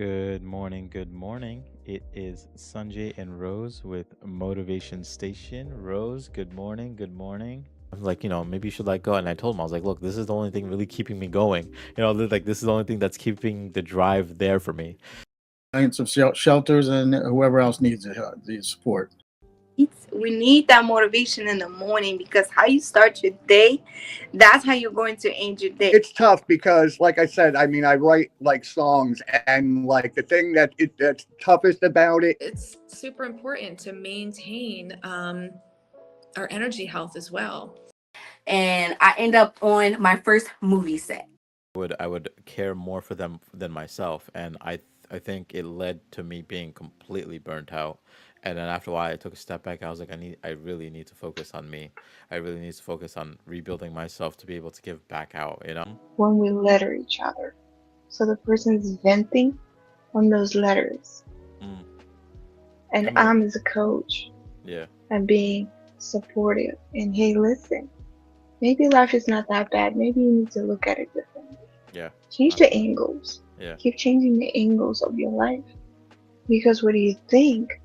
Good morning. Good morning. It is Sanjay and Rose with Motivation Station. Rose, good morning. Good morning. I was like, maybe you should let go. And I told him, I was like, look, this is the only thing really keeping me going. Like this is the only thing that's keeping the drive there for me. Clients of shelters and whoever else needs the support. We need that motivation in the morning because how you start your day, that's how you're going to end your day. It's tough because, like I said, I mean, I write like songs, and like the thing that's toughest about it. It's super important to maintain our energy health as well. And I end up on my first movie set. I would care more for them than myself, and I think it led to me being completely burnt out. And then after a while, I took a step back. I was like, I really need to focus on me. I really need to focus on rebuilding myself to be able to give back out. When we letter each other, so the person's venting on those letters, and I'm as a coach, and being supportive. And hey, listen, maybe life is not that bad. Maybe you need to look at it differently. Yeah. Change the angles. Yeah. Keep changing the angles of your life, because what do you think?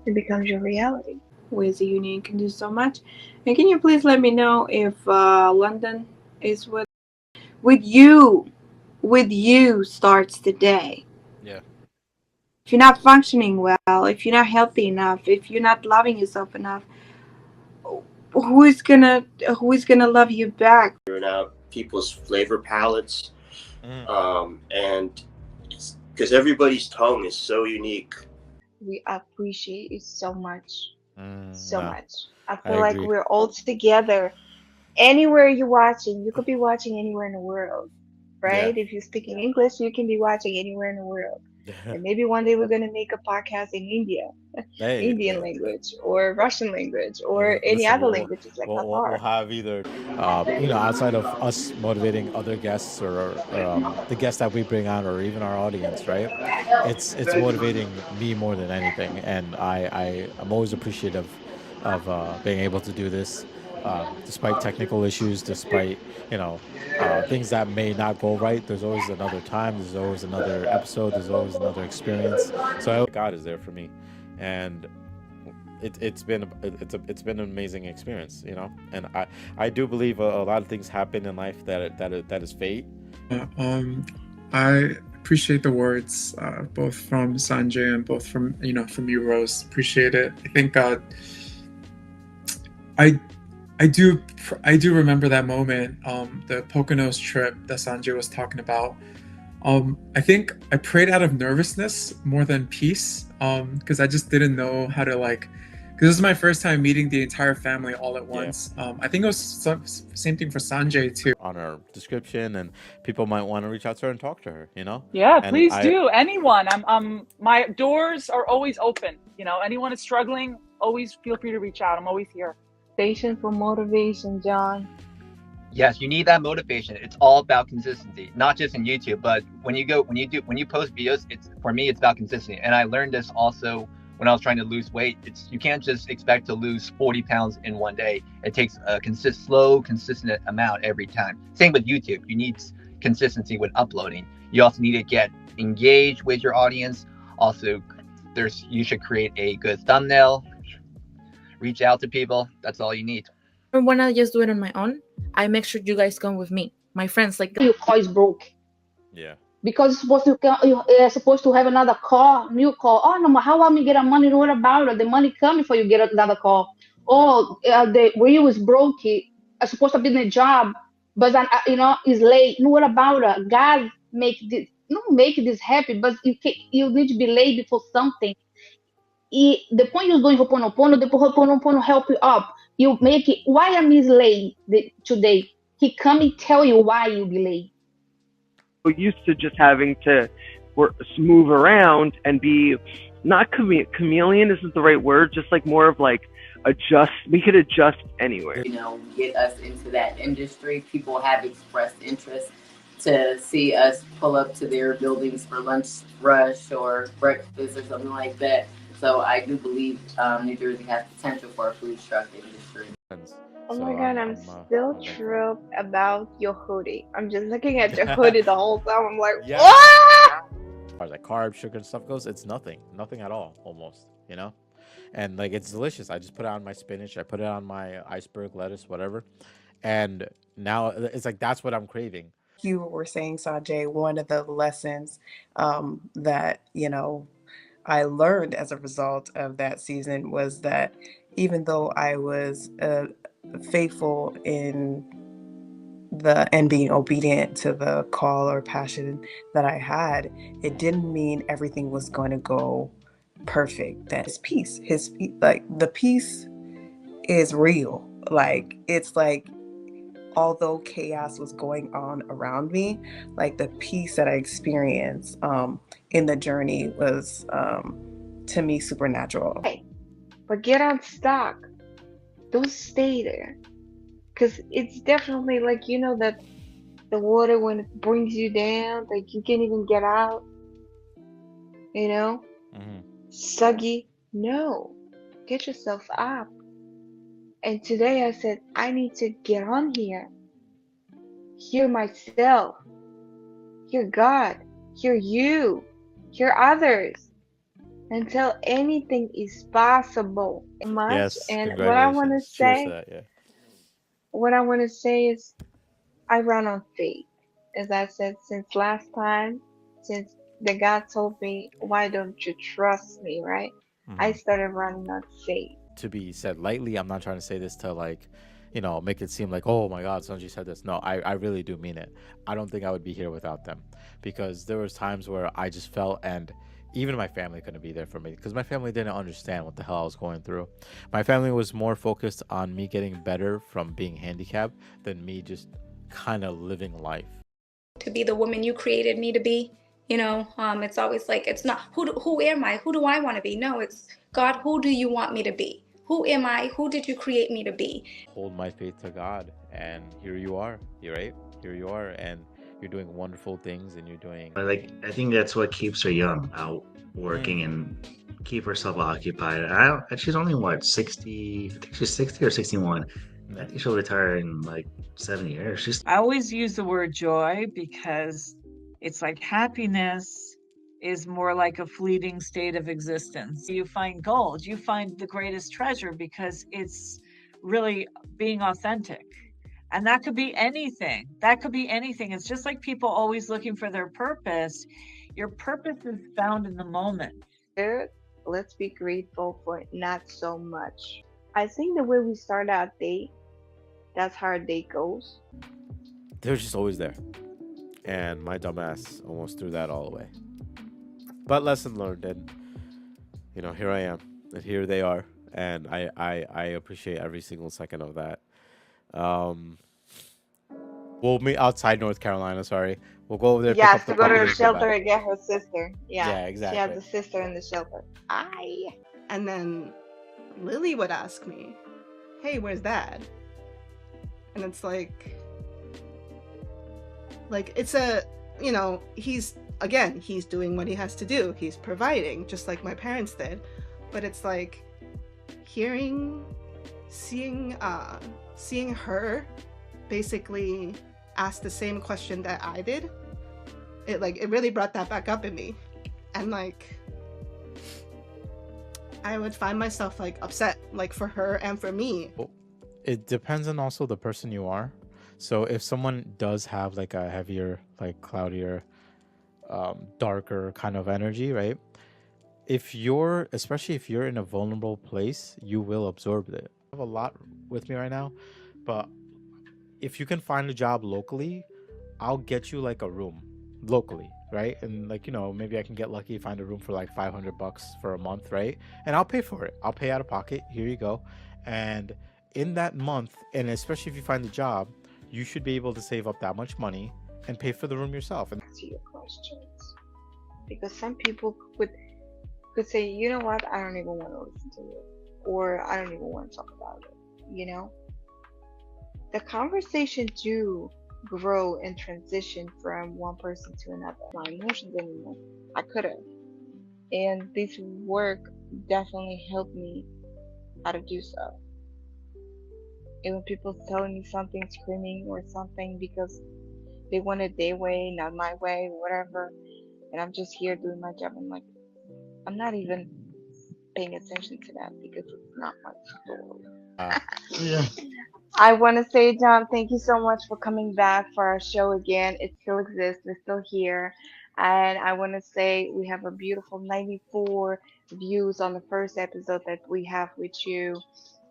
It becomes your reality. Ways the union can do so much. And can you please let me know if London is with you starts the day. Yeah. If you're not functioning well, if you're not healthy enough, if you're not loving yourself enough, who is gonna love you back? Figuring out people's flavor palettes, and because everybody's tongue is so unique. We appreciate it so much. So No, much. I I feel like agree. we're all together. Anywhere you're watching, you could be watching anywhere in the world, right? If you're speaking English, you can be watching anywhere in the world. And maybe one day we're going to make a podcast in India, Hey, Indian language, or Russian language, or any listen, other languages like we'll Qatar. have either, outside of us motivating other guests or the guests that we bring on, or even our audience, right? It's motivating me more than anything, and I'm always appreciative of being able to do this, despite technical issues, despite things that may not go right. There's always another time. There's always another episode. There's always another experience. So God is there for me, and it's been an amazing experience, and I do believe a lot of things happen in life that is fate. I appreciate the words, both from Sanjay and both from you, Rose. Appreciate it. I think I do remember that moment, the Poconos trip that Sanjay was talking about. I think I prayed out of nervousness more than peace, because I just didn't know how to because this is my first time meeting the entire family all at once. I think it was same thing for Sanjay too. On her description, and people might want to reach out to her and talk to her. Yeah, And please do. Anyone. My doors are always open. Anyone is struggling, always feel free to reach out. I'm always here. Station for motivation, John. Yes, you need that motivation. It's all about consistency, not just in YouTube, but when you post videos, for me, it's about consistency. And I learned this also when I was trying to lose weight. You can't just expect to lose 40 pounds in one day. It takes a slow, consistent amount every time. Same with YouTube. You need consistency with uploading. You also need to get engaged with your audience. Also, you should create a good thumbnail. Reach out to people. That's all you need. When I just do it on my own, I make sure you guys come with me. My friends, your car is broke. Yeah. Because you're supposed to have another car, new car. Oh no, how am I get money? What about it? The money coming for you get another car. Oh, the wheel is broke. I'm supposed to be in a job, but then is late. No, what about it? God make this happy, but you need to be late for something. Depois you're doing Ho'oponopono, the Ho'oponopono help you up. You make it. Why am I late today? He come and tell you why you be late. We're used to just having to move around and be not chameleon isn't the right word, just more of adjust. We could adjust anywhere. Get us into that industry. People have expressed interest to see us pull up to their buildings for lunch rush or breakfast or something like that. So I do believe New Jersey has potential for a food truck industry. Oh my God, I'm still thrilled about your hoodie. I'm just looking at your hoodie the whole time. I'm like, what? far as like carbs, sugar, and stuff goes, it's nothing at all, almost, you know. And like it's delicious. I just put it on my spinach, I put it on my iceberg lettuce, whatever, and now it's like that's what I'm craving. You were saying, Sajay, one of the lessons that, you know, I learned as a result of that season was that even though I was faithful in and being obedient to the call or passion that I had, it didn't mean everything was going to go perfect. That his peace, like the peace is real. Like it's like, although chaos was going on around me, like the peace that I experienced in the journey was to me supernatural. Hey, but get unstuck. Don't stay there. Because it's definitely like, you know, that the water, when it brings you down, like you can't even get out, you know? Soggy. No. Get yourself up. And today I said, I need to get on here. Hear myself. Hear God. Hear you. Hear others. Until anything is possible. Much. Yes, And what I want to congratulations. Cheers say, to that, yeah. what I want to say is I run on faith. As I said, since last time, since the God told me, why don't you trust me, right? I started running on faith. To be said lightly, I'm not trying to say this to like, you know, make it seem like, oh my God, Sanji said this. No, I really do mean it. I don't think I would be here without them, because there was times where I just felt, and even my family couldn't be there for me because my family didn't understand what the hell I was going through. My family was more focused on me getting better from being handicapped than me just kind of living life. To be the woman you created me to be, you know, it's always like, it's not who am I? Who do I want to be? No, it's God, who do you want me to be? Who am I? Who did you create me to be? Hold my faith to God, and here you are. You're right. Here you are, and you're doing wonderful things, and you're doing. Like, I think that's what keeps her young, out working and keep herself occupied. And she's only what, 60? I think she's 60 or 61. I think she'll retire in like 70 years. I always use the word joy because it's like happiness is more like a fleeting state of existence. You find gold, you find the greatest treasure because it's really being authentic. And that could be anything. That could be anything. It's just like people always looking for their purpose. Your purpose is found in the moment. Let's be grateful for not so much. I think the way we start our day, that's how our day goes. They're just always there. And my dumbass almost threw that all away. But lesson learned, and you know, here I am, and here they are, and I appreciate every single second of that. We'll meet outside North Carolina. Sorry, we'll go over there. Yes, to go to the shelter and get her sister. Yeah, exactly. She has a sister in the shelter. And then Lily would ask me, "Hey, where's Dad?" And it's like it's a, you know, he's doing what he has to do. He's providing, just like my parents did. But it's like seeing her basically ask the same question that I did. It really brought that back up in me. And like, I would find myself like upset, like for her and for me. It depends on also the person you are. So if someone does have like a heavier, like cloudier, darker kind of energy, right? Especially if you're in a vulnerable place, you will absorb it. I have a lot with me right now, but if you can find a job locally, I'll get you like a room locally, right? And like, you know, maybe I can get lucky, find a room for like $500 for a month, right? And I'll pay for it. I'll pay out of pocket. Here you go. And in that month, and especially if you find a job, you should be able to save up that much money and pay for the room yourself. And to your questions, because some people could say, you know what, I don't even want to listen to it, or I don't even want to talk about it. You know, the conversation do grow and transition from one person to another. My emotions anymore. I could have, and this work definitely helped me how to do so. And when people telling me something, screaming or something because they want it their way, not my way, whatever, and I'm just here doing my job. I'm like, I'm not even paying attention to that because it's not my story. Yeah. I want to say, John, thank you so much for coming back for our show again. It still exists. We're still here. And I want to say we have a beautiful 94 views on the first episode that we have with you.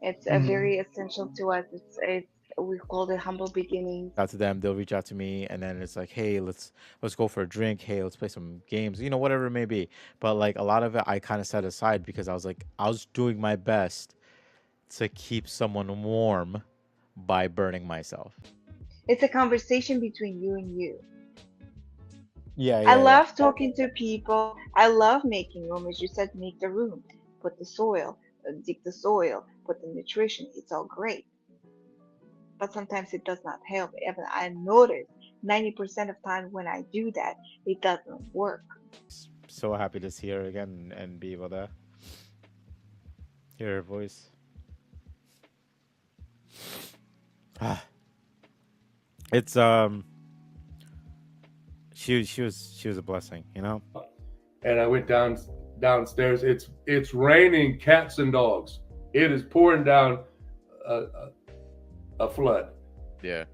It's a very essential to us. It's we call it humble beginnings. Out to them, they'll reach out to me, and then it's like, hey, let's go for a drink. Hey, let's play some games. Whatever it may be. But like a lot of it, I kind of set aside because I was like, I was doing my best to keep someone warm by burning myself. It's a conversation between you and you. Yeah, I love talking to people. I love making room. As you said, make the room, put the soil, dig the soil, put the nutrition. It's all great. But sometimes it does not help. Even I notice 90% of time when I do that, it doesn't work. So happy to see her again and be able to hear her voice. It's she was a blessing, And I went downstairs. It's raining cats and dogs. It is pouring down a flood. Yeah.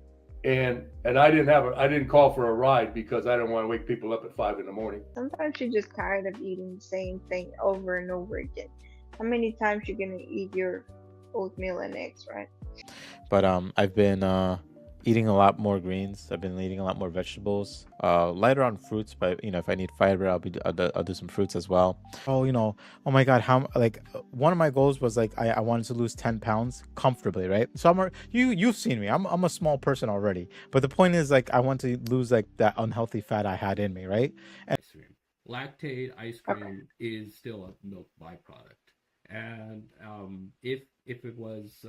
And I didn't call for a ride because I didn't want to wake people up at 5 a.m. Sometimes you're just tired of eating the same thing over and over again. How many times you're gonna eat your oatmeal and eggs, right? But I've been eating a lot more greens. I've been eating a lot more vegetables. Lighter on fruits, but if I need fiber, I'll do some fruits as well. Oh my God, one of my goals was like I wanted to lose 10 pounds comfortably, right? So you've seen me. I'm a small person already, but the point is like I want to lose like that unhealthy fat I had in me, right? And lactate ice cream is still a milk byproduct, and if it was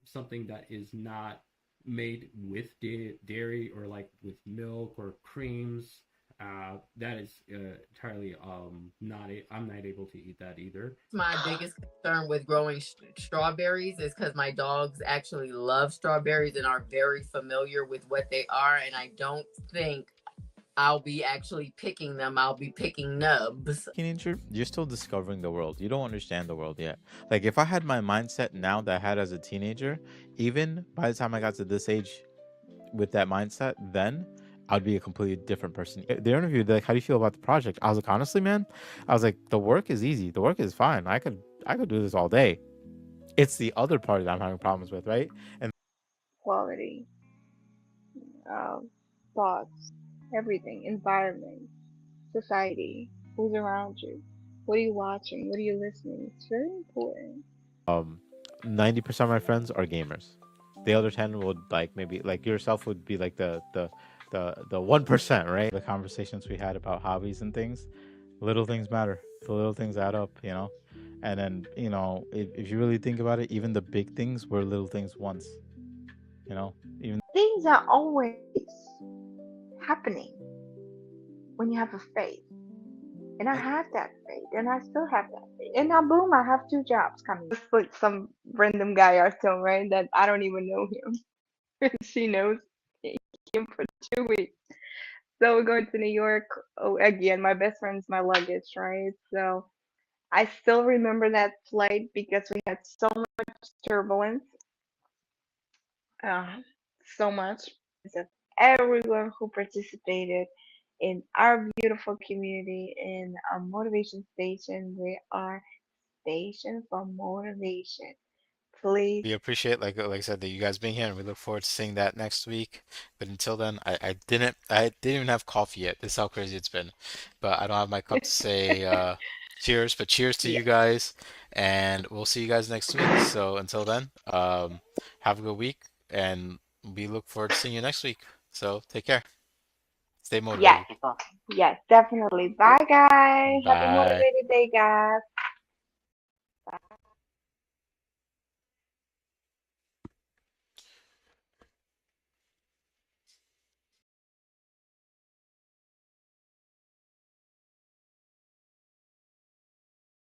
something that is not made with dairy or like with milk or creams, that is entirely I'm not able to eat that either. My biggest concern with growing strawberries is because my dogs actually love strawberries and are very familiar with what they are, and I don't think I'll be actually picking them. I'll be picking nubs. Teenager, you're still discovering the world. You don't understand the world yet. Like if I had my mindset now that I had as a teenager, even by the time I got to this age with that mindset, then I'd be a completely different person. They interviewed like, how do you feel about the project? I was like, honestly, man, I was like, the work is easy. The work is fine. I could do this all day. It's the other part that I'm having problems with, right? And quality, thoughts, everything, environment, society, who's around you, what are you watching, what are you listening? It's very important. 90% of my friends are gamers. The other 10 would like maybe like yourself would be like the 1%, right? The conversations we had about hobbies and things, little things matter. The little things add up, and then if you really think about it, even the big things were little things once, even things are always happening when you have a faith, and I had that faith, and I still have that faith, and now boom, I have 2 jobs coming. Just like some random guy or so, right, that I don't even know him. She knows him for 2 weeks, so we're going to New York. Oh, again, my best friend's my luggage, right? So I still remember that flight because we had so much turbulence, so much. Everyone who participated in our beautiful community in a motivation station. We are station for motivation. Please. we appreciate like I said that you guys being here, and we look forward to seeing that next week. But until then, I didn't even have coffee yet. This is how crazy it's been. But I don't have my cup to say cheers, but cheers to you guys, and we'll see you guys next week. So until then, have a good week, and we look forward to seeing you next week. So take care. Stay motivated. Yes, yes, definitely. Bye, guys. Have a Bye. motivated day, guys.